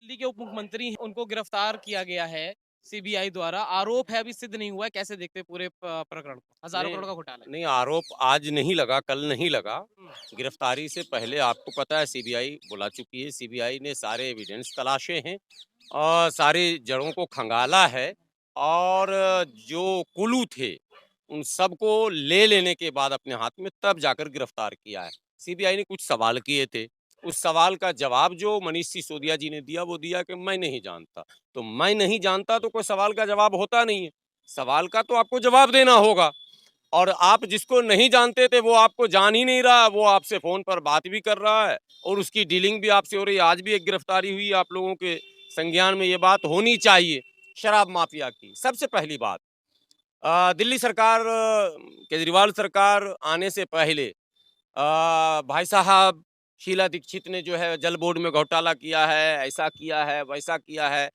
दिल्ली के उप मुख्यमंत्री हैं, उनको गिरफ्तार किया गया है सीबीआई द्वारा। आरोप है, अभी सिद्ध नहीं हुआ है। कैसे देखते हैं पूरे प्रकरण को? हजारों नहीं, करोड़ का घोटाला है। नहीं आरोप आज नहीं लगा, कल नहीं लगा। हम्म, गिरफ्तारी से पहले आपको पता है सीबीआई बुला चुकी है। सीबीआई ने सारे एविडेंस तलाशे हैं और सारी जड़ों को खंगाला है और जो कुलू थे उन सबको ले लेने के बाद अपने हाथ में तब जाकर गिरफ्तार किया है। सीबीआई ने कुछ सवाल किए थे, उस सवाल का जवाब जो मनीष सिसोदिया जी ने दिया वो दिया कि मैं नहीं जानता। तो मैं नहीं जानता तो कोई सवाल का जवाब होता नहीं है। सवाल का तो आपको जवाब देना होगा और आप जिसको नहीं जानते थे वो आपको जान ही नहीं रहा, वो आपसे फ़ोन पर बात भी कर रहा है और उसकी डीलिंग भी आपसे हो रही है। आज भी एक गिरफ्तारी हुई, आप लोगों के संज्ञान में ये बात होनी चाहिए, शराब माफिया की। सबसे पहली बात, दिल्ली सरकार, केजरीवाल सरकार आने से पहले भाई साहब शीला दीक्षित ने जो है जल बोर्ड में घोटाला किया है, ऐसा किया है, वैसा किया है,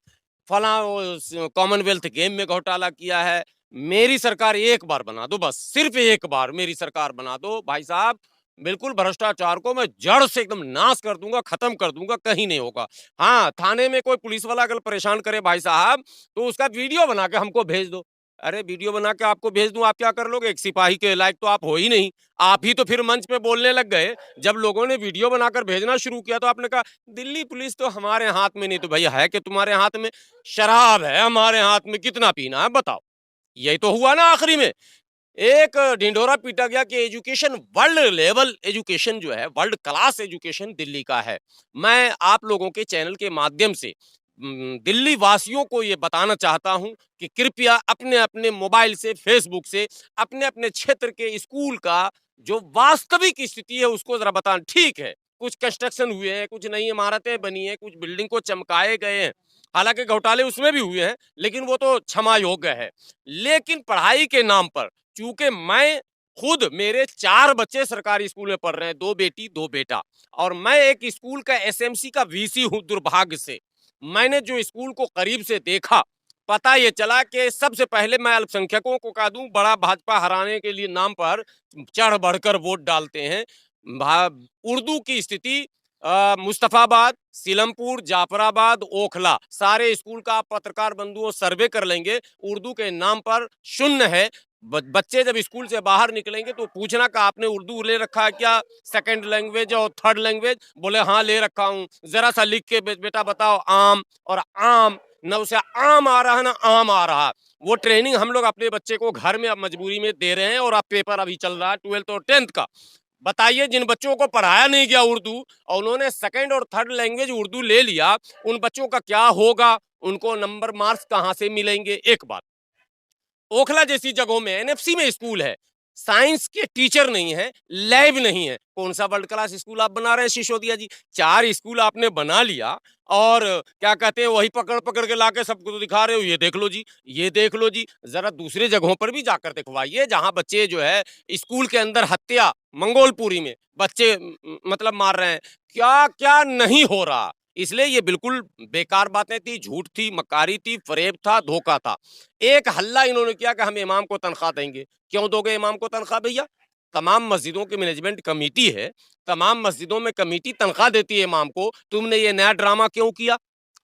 फलां वो कॉमनवेल्थ गेम में घोटाला किया है। मेरी सरकार एक बार बना दो, बस सिर्फ एक बार मेरी सरकार बना दो भाई साहब, बिल्कुल भ्रष्टाचार को मैं जड़ से एकदम नाश कर दूंगा, खत्म कर दूंगा, कहीं नहीं होगा। हाँ, थाने में कोई पुलिस वाला अगर परेशान करे भाई साहब तो उसका वीडियो बना के हमको भेज दो। अरे वीडियो बना के आपको भेज दूं, आप क्या कर लोगे? एक सिपाही के लायक तो आप हो ही नहीं। आप ही तो फिर मंच पे बोलने लग गए जब लोगों ने वीडियो बनाकर भेजना शुरू किया, तो आपने कहा दिल्ली पुलिस तो हमारे हाथ में नहीं। तो भैया है कि तुम्हारे हाथ में? शराब है हमारे हाथ में, कितना पीना है बताओ। यही तो हुआ ना आखिरी में। एक ढिंढोरा पीटा गया कि एजुकेशन, वर्ल्ड लेवल एजुकेशन जो है, वर्ल्ड क्लास एजुकेशन दिल्ली का है। मैं आप लोगों के चैनल के माध्यम से दिल्ली वासियों को ये बताना चाहता हूं कि कृपया अपने अपने मोबाइल से, फेसबुक से अपने अपने क्षेत्र के स्कूल का जो वास्तविक स्थिति है उसको जरा बताएं। ठीक है, कुछ कंस्ट्रक्शन हुए हैं, कुछ नई इमारतें बनी हैं, कुछ बिल्डिंग को चमकाए गए हैं, हालांकि घोटाले उसमें भी हुए हैं, लेकिन वो तो क्षमा योग्य है। लेकिन पढ़ाई के नाम पर, चूंकि मैं खुद, मेरे 4 बच्चे सरकारी स्कूल में पढ़ रहे हैं, 2 बेटी 2 बेटा, और मैं एक स्कूल का एसएमसी का वीसी हूं। दुर्भाग्य से मैंने जो स्कूल को करीब से देखा, पता ये चला कि सबसे पहले मैं अल्पसंख्यकों को कह दूं, बड़ा भाजपा हराने के लिए नाम पर चढ़ बढ़कर वोट डालते हैं। उर्दू की स्थिति मुस्तफाबाद, सीलमपुर, जाफराबाद, ओखला, सारे स्कूल का आप पत्रकार बंधुओं सर्वे कर लेंगे, उर्दू के नाम पर शून्य है। बच्चे जब स्कूल से बाहर निकलेंगे तो पूछना कि आपने उर्दू ले रखा है क्या, सेकंड लैंग्वेज और थर्ड लैंग्वेज? बोले हाँ ले रखा हूँ। जरा सा लिख के बेटा बताओ आम, और आम न उसे आम आ रहा है ना आम आ रहा। वो ट्रेनिंग हम लोग अपने बच्चे को घर में अब मजबूरी में दे रहे हैं, और अब पेपर अभी चल रहा है 12th और 10th का। बताइए, जिन बच्चों को पढ़ाया नहीं गया उर्दू और उन्होंने सेकंड और थर्ड लैंग्वेज उर्दू ले लिया, उन बच्चों का क्या होगा? उनको नंबर मार्क्स कहां से मिलेंगे? एक बात। ओखला जैसी जगहों में, एनएफसी में स्कूल है, साइंस के टीचर नहीं है, लैब नहीं है। कौन सा वर्ल्ड क्लास स्कूल आप बना रहे हैं सिसोदिया जी? 4 स्कूल आपने बना लिया और क्या कहते हैं, वही पकड़ पकड़ के लाके सबको तो दिखा रहे हो, ये देख लो जी, ये देख लो जी। जरा दूसरे जगहों पर भी जाकर दिखवाइए जहां बच्चे जो है स्कूल के अंदर हत्या, मंगोलपुरी में बच्चे मतलब मार रहे हैं। क्या क्या नहीं हो रहा। इसलिए ये बिल्कुल बेकार बातें थी, झूठ थी, मकारी थी, फरेब था, धोखा था। एक हल्ला इन्होंने किया कि हम इमाम को तनख्वाह देंगे। क्यों दोगे इमाम को तनख्वाह भैया? तमाम मस्जिदों की मैनेजमेंट कमेटी है, तमाम मस्जिदों में कमेटी तनख्वाह देती है इमाम को। तुमने ये नया ड्रामा क्यों किया?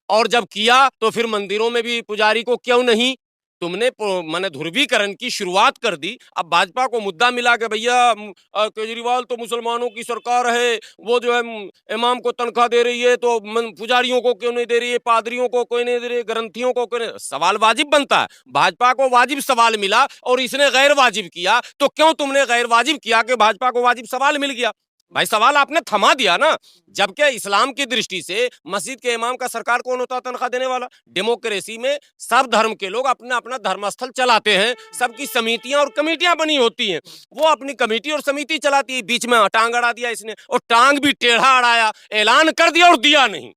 और जब किया तो फिर मंदिरों में भी पुजारी को क्यों नहीं? तुमने माने ध्रुवीकरण की शुरुआत कर दी। अब भाजपा को मुद्दा मिला कि भैया केजरीवाल तो मुसलमानों की सरकार है, वो जो है इमाम को तनख्वाह दे रही है, तो पुजारियों को क्यों नहीं दे रही है, पादरियों को कोई नहीं दे रही है, ग्रंथियों को क्यों नहीं? सवाल वाजिब बनता है। भाजपा को वाजिब सवाल मिला और इसने गैर वाजिब किया, तो क्यों तुमने गैर वाजिब किया कि भाजपा को वाजिब सवाल मिल गया? भाई सवाल आपने थमा दिया ना। जबकि इस्लाम की दृष्टि से मस्जिद के इमाम का सरकार कौन होता है तनख्वाह देने वाला? डेमोक्रेसी में सब धर्म के लोग अपना अपना धर्मस्थल चलाते हैं, सबकी समितियां और कमेटियां बनी होती हैं। वो अपनी कमेटी और समिति चलाती है। बीच में टांग अड़ा दिया इसने, और टांग भी टेढ़ा अड़ाया, ऐलान कर दिया और दिया नहीं।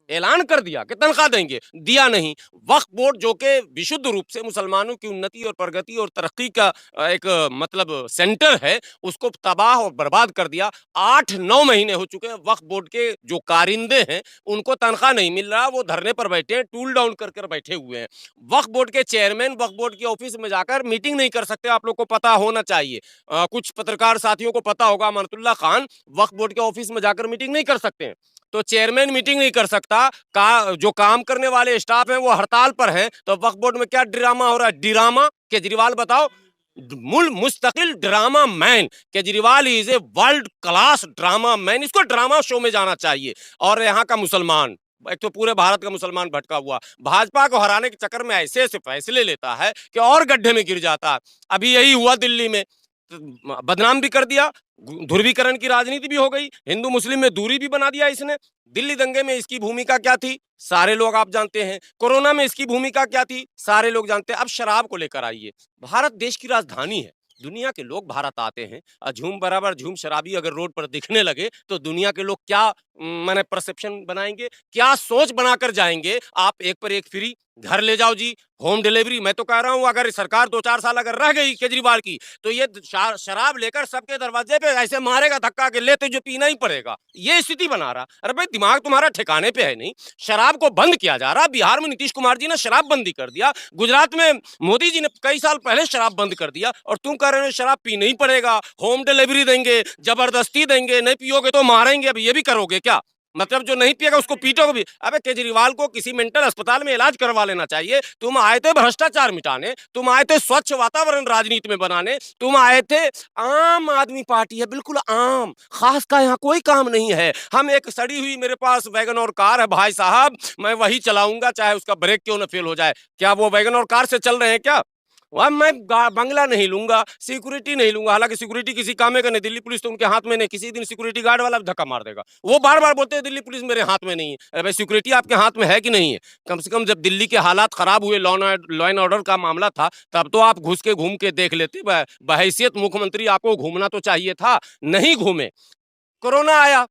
ऐलान कर दिया कि तनख्वाह देंगे, दिया नहीं। वक्फ बोर्ड जो कि विशुद्ध रूप से मुसलमानों की उन्नति और प्रगति और तरक्की का एक मतलब सेंटर है, उसको तबाह और बर्बाद कर दिया। 8-9 महीने हो चुके हैं, वक्फ बोर्ड के जो कारिंदे हैं उनको तनख्वाह नहीं मिल रहा, वो धरने पर बैठे हैं, टूल डाउन कर कर बैठे हुए हैं। वक्फ बोर्ड के चेयरमैन वक्फ बोर्ड के ऑफिस में जाकर मीटिंग नहीं कर सकते, आप लोग को पता होना चाहिए। कुछ पत्रकार साथियों को पता होगा, अमानतुल्लाह खान वक्फ बोर्ड के ऑफिस में जाकर मीटिंग नहीं कर सकते हैं। तो चेयरमैन मीटिंग नहीं कर सकता, जो काम करने वाले स्टाफ हैं वो हड़ताल पर हैं, तो वक्फ बोर्ड में क्या ड्रामा हो रहा है? ड्रामा केजरीवाल बताओ, मुस्तकिल drama man Kejriwal is a world class drama man, इसको ड्रामा शो में जाना चाहिए। और यहाँ का मुसलमान, एक तो पूरे भारत का मुसलमान भटका हुआ, भाजपा को हराने के चक्कर में ऐसे ऐसे फैसले लेता है कि और गड्ढे में गिर जाता है। अभी यही हुआ दिल्ली में, बदनाम भी कर दिया, ध्रुवीकरण की राजनीति भी हो गई, हिंदू मुस्लिम में दूरी भी बना दिया इसने। दिल्ली दंगे में इसकी भूमिका क्या थी, सारे लोग आप जानते हैं। कोरोना में इसकी भूमिका क्या थी, सारे लोग जानते हैं। अब शराब को लेकर आइए, भारत देश की राजधानी है, दुनिया के लोग भारत आते हैं, झूम बराबर झूम शराबी अगर रोड पर दिखने लगे तो दुनिया के लोग क्या माने परसेप्शन बनाएंगे, क्या सोच बनाकर जाएंगे। आप एक पर एक फ्री, घर ले जाओ जी, होम डिलीवरी। मैं तो कह रहा हूं अगर सरकार 2-4 साल अगर रह गई केजरीवाल की, तो ये शराब लेकर सबके दरवाजे पे ऐसे मारेगा धक्का के, ले तुझे पीना ही पड़ेगा, ये स्थिति बना रहा। अरे भाई दिमाग तुम्हारा ठिकाने पे है नहीं, शराब को बंद किया जा रहा। बिहार में नीतीश कुमार जी ने शराब बंदी कर दिया, गुजरात में मोदी जी ने कई साल पहले शराब बंद कर दिया, और तुम कह रहे हो शराब पीना ही पड़ेगा, होम डिलीवरी देंगे, जबरदस्ती देंगे, नहीं पियोगे तो मारेंगे। अब ये भी करोगे क्या? मतलब जो नहीं पिएगा उसको पीटोगे भी। अबे केजरीवाल को किसी मेंटल अस्पताल में इलाज करवा लेना चाहिए। तुम आए थे भ्रष्टाचार मिटाने, तुम आए थे स्वच्छ वातावरण राजनीति में बनाने, तुम आए थे। आम आदमी पार्टी है, बिल्कुल आम, खास का यहाँ कोई काम नहीं है। हम एक सड़ी हुई, मेरे पास वैगन और कार है भाई साहब, मैं वही चलाऊंगा चाहे उसका ब्रेक क्यों ना फेल हो जाए। क्या वो वैगन और कार से चल रहे हैं क्या? वह मैं बंगला नहीं लूंगा, सिक्योरिटी नहीं लूंगा। हालांकि सिक्योरिटी किसी काम का नहीं, दिल्ली पुलिस तो उनके हाथ में नहीं, किसी दिन सिक्योरिटी गार्ड वाला धक्का मार देगा। वो बार बार बोलते हैं दिल्ली पुलिस मेरे हाथ में नहीं है। अरे भाई सिक्योरिटी आपके हाथ में है कि नहीं है? कम से कम जब दिल्ली के हालात खराब हुए, लॉ एंड ऑर्डर का मामला था, तब तो आप घुस के घूम के देख लेते। बहैसियत मुख्यमंत्री आपको घूमना तो चाहिए था, नहीं घूमे। कोरोना आया,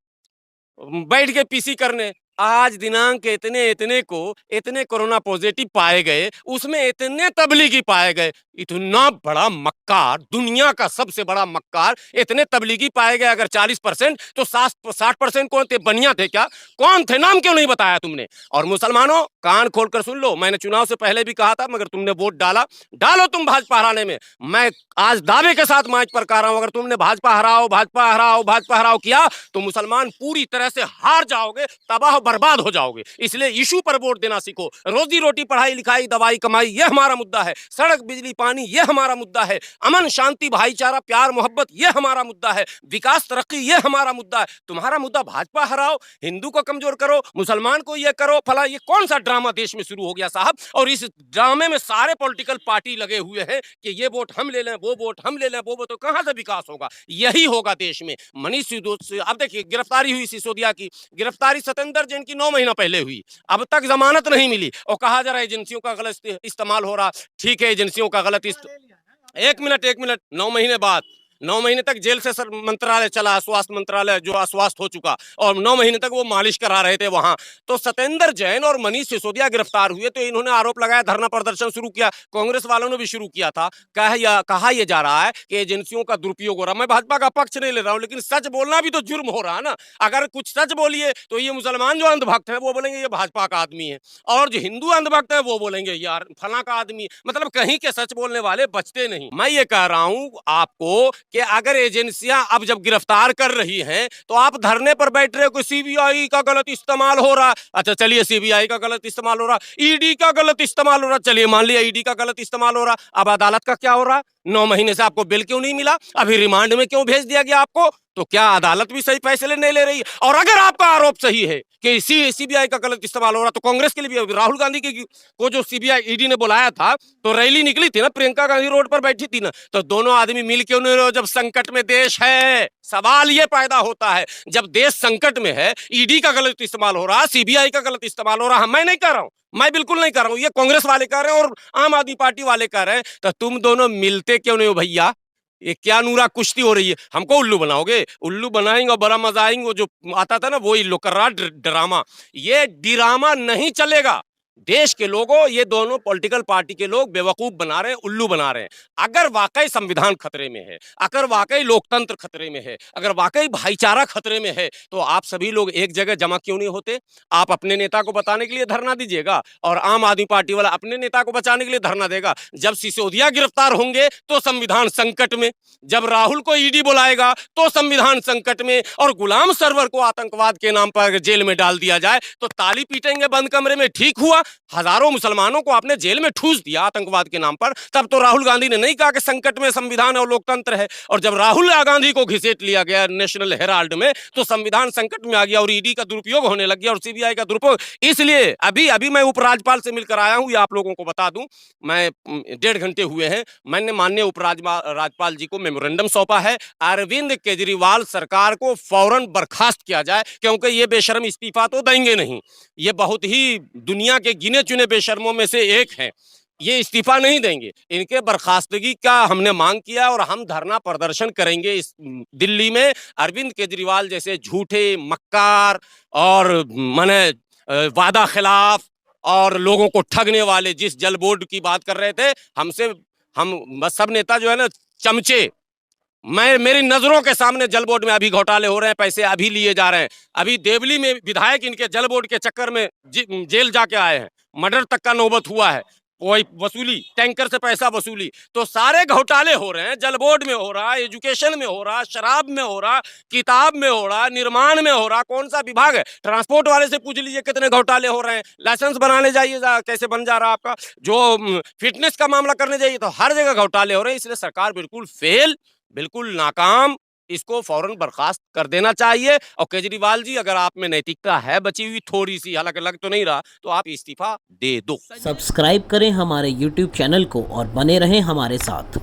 बैठ के पीसी करने। आज दिनांक के इतने कोरोना पॉजिटिव पाए गए, उसमें इतने तबलीगी पाए गए, इतना बड़ा मक्कार, दुनिया का सबसे बड़ा मक्कार, इतने तबलीगी पाए गए। अगर 40% तो 60% कौन थे? बनिया थे क्या? कौन थे? नाम क्यों नहीं बताया तुमने? और मुसलमानों कान खोलकर सुन लो, मैंने चुनाव से पहले भी कहा था, मगर तुमने वोट डाला। डालो तुम भाजपा हराने में। मैं आज दावे के साथ माइक पर कह रहा हूं, अगर तुमने भाजपा हराओ भाजपा हराओ भाजपा हराओ किया तो मुसलमान पूरी तरह से हार जाओगे, तबाह बर्बाद हो जाओगे। इसलिए इशू पर वोट देना सीखो। रोजी रोटी, पढ़ाई लिखाई, दवाई कमाई, यह हमारा मुद्दा है। सड़क बिजली पानी, यह हमारा मुद्दा है। अमन शांति भाईचारा प्यार मोहब्बत, यह हमारा मुद्दा है। विकास तरक्की, यह हमारा मुद्दा है। तुम्हारा मुद्दा भाजपा हराओ, हिंदू को कमजोर करो, मुसलमान को यह करो, फला। ये कौन सा ड्रामा देश में शुरू हो गया साहब? और इस ड्रामे में सारे पॉलिटिकल पार्टी लगे हुए हैं कि ये वोट हम ले लें, वो वोट हम ले लें, वो वोट, तो कहां से विकास होगा? यही होगा देश में। मनीष सिसोदिया, अब देखिए गिरफ्तारी हुई सिसोदिया की, गिरफ्तारी सत्येंद्र जैन की 9 महीना पहले हुई, अब तक जमानत नहीं मिली, और कहा जा रहा है एजेंसियों का गलत इस्तेमाल हो रहा। ठीक है, एजेंसियों का गलत एक मिनट, 9 महीने बाद, 9 महीने तक जेल से सर मंत्रालय चला, स्वास्थ्य मंत्रालय जो अस्वस्थ हो चुका, और 9 महीने तक वो मालिश करा रहे थे वहां। तो सत्येंद्र जैन और मनीष सिसोदिया गिरफ्तार हुए तो इन्होंने आरोप लगाया, धरना प्रदर्शन शुरू किया, कांग्रेस वालों ने भी शुरू किया था। कहा यह जा रहा है कि एजेंसियों का दुरुपयोग हो रहा। मैं भाजपा का पक्ष नहीं ले रहा हूं, लेकिन सच बोलना भी तो जुर्म हो रहा है ना। अगर कुछ सच बोलिए तो ये मुसलमान जो अंधभक्त है वो बोलेंगे ये भाजपा का आदमी है, और जो हिंदू अंधभक्त है वो बोलेंगे यार फला का आदमी है। मतलब कहीं के सच बोलने वाले बचते नहीं। मैं ये कह रहा हूं आपको कि अगर एजेंसियां अब जब गिरफ्तार कर रही हैं तो आप धरने पर बैठ रहे हो कि सीबीआई का गलत इस्तेमाल हो रहा। अच्छा चलिए, सीबीआई का गलत इस्तेमाल हो रहा, ईडी का गलत इस्तेमाल हो रहा, चलिए मान लिया ईडी का गलत इस्तेमाल हो रहा। अब अदालत का क्या हो रहा? 9 महीने से आपको बिल क्यों नहीं मिला? अभी रिमांड में क्यों भेज दिया गया आपको? तो क्या अदालत भी सही फैसले नहीं ले रही? और अगर आपका आरोप सही है कि सीबीआई का गलत इस्तेमाल हो रहा, तो कांग्रेस के लिए भी, राहुल गांधी को जो सीबीआई ईडी ने बुलाया था तो रैली निकली थी ना, प्रियंका गांधी रोड पर बैठी थी ना, तो दोनों आदमी मिल क्यों नहीं रहे? जब संकट में देश है, सवाल ये पैदा होता है, जब देश संकट में है, ईडी का गलत इस्तेमाल हो रहा, सीबीआई का गलत इस्तेमाल हो रहा। मैं नहीं कह रहा हूं, मैं बिल्कुल नहीं कर रहा हूं, ये कांग्रेस वाले कह रहे हैं और आम आदमी पार्टी वाले कह रहे हैं, तो तुम दोनों मिलते क्यों नहीं हो भैया? ये क्या नूरा कुश्ती हो रही है, हमको उल्लू बनाओगे? उल्लू बनाएंगे और बड़ा मजा आएंगे। वो जो आता था ना वही लोकर्रा ड्रामा, ये ड्रामा नहीं चलेगा। देश के लोगों, ये दोनों पॉलिटिकल पार्टी के लोग बेवकूफ बना रहे हैं, उल्लू बना रहे हैं। अगर वाकई संविधान खतरे में है, अगर वाकई लोकतंत्र खतरे में है, अगर वाकई भाईचारा खतरे में है, तो आप सभी लोग एक जगह जमा क्यों नहीं होते? आप अपने नेता को बताने के लिए धरना दीजिएगा और आम आदमी पार्टी वाला अपने नेता को बचाने के लिए धरना देगा। जब सिसोदिया गिरफ्तार होंगे तो संविधान संकट में, जब राहुल को ईडी बुलाएगा तो संविधान संकट में, और गुलाम सरवर को आतंकवाद के नाम पर जेल में डाल दिया जाए तो ताली पीटेंगे बंद कमरे में। ठीक हुआ, हजारों मुसलमानों को आपने जेल में ठूस दिया आतंकवाद के नाम पर, तब तो राहुल गांधी ने नहीं कहा कि संकट में संविधान और लोकतंत्र है। और जब राहुल गांधी को घिसेट लिया गया नेशनल हेराल्ड में तो संविधान संकट में आ गया और ईडी का दुरुपयोग होने लग गया और सीबीआई का दुरुपयोग। इसलिए अभी मैं उपराज्यपाल से मिलकर आया हूं, ये आप लोगों को बता दूं, मैं 1.5 घंटे हुए हैं, मैंने माननीय उपराज्यपाल जी को मेमोरेंडम सौंपा है, अरविंद केजरीवाल सरकार को फौरन बर्खास्त किया जाए, क्योंकि ये बेशर्म इस्तीफा तो देंगे नहीं। ये बहुत ही दुनिया के गिने चुने बेशर्मों में से एक हैं, ये इस्तीफा नहीं देंगे। इनके बर्खास्तगी का हमने मांग किया और हम धरना प्रदर्शन करेंगे इस दिल्ली में। अरविंद केजरीवाल जैसे झूठे, मक्कार और माने वादा खिलाफ और लोगों को ठगने वाले जिस जल बोर्ड की बात कर रहे थे, हम सब नेता जो है ना चमचे, मेरी नजरों के सामने जल बोर्ड में अभी घोटाले हो रहे हैं, पैसे अभी लिए जा रहे हैं। अभी देवली में विधायक इनके जल बोर्ड के चक्कर में जेल जाके आए हैं, मर्डर तक का नौबत हुआ है, वही वसूली, टैंकर से पैसा वसूली। तो सारे घोटाले हो रहे हैं, जल बोर्ड में हो रहा, एजुकेशन में हो रहा, शराब में हो रहा, किताब में हो रहा, निर्माण में हो रहा। कौन सा विभाग है? ट्रांसपोर्ट वाले से पूछ लीजिए कितने घोटाले हो रहे हैं। लाइसेंस बनाने जाइए कैसे बन जा रहा है आपका, जो फिटनेस का मामला करने जाइए तो हर जगह घोटाले हो रहे हैं। इसलिए सरकार बिल्कुल फेल, बिल्कुल नाकाम, इसको फौरन बर्खास्त कर देना चाहिए। और केजरीवाल जी, अगर आप में नैतिकता है बची हुई थोड़ी सी, हालांकि लग तो नहीं रहा, तो आप इस्तीफा दे दो। सब्सक्राइब करें हमारे YouTube चैनल को और बने रहें हमारे साथ।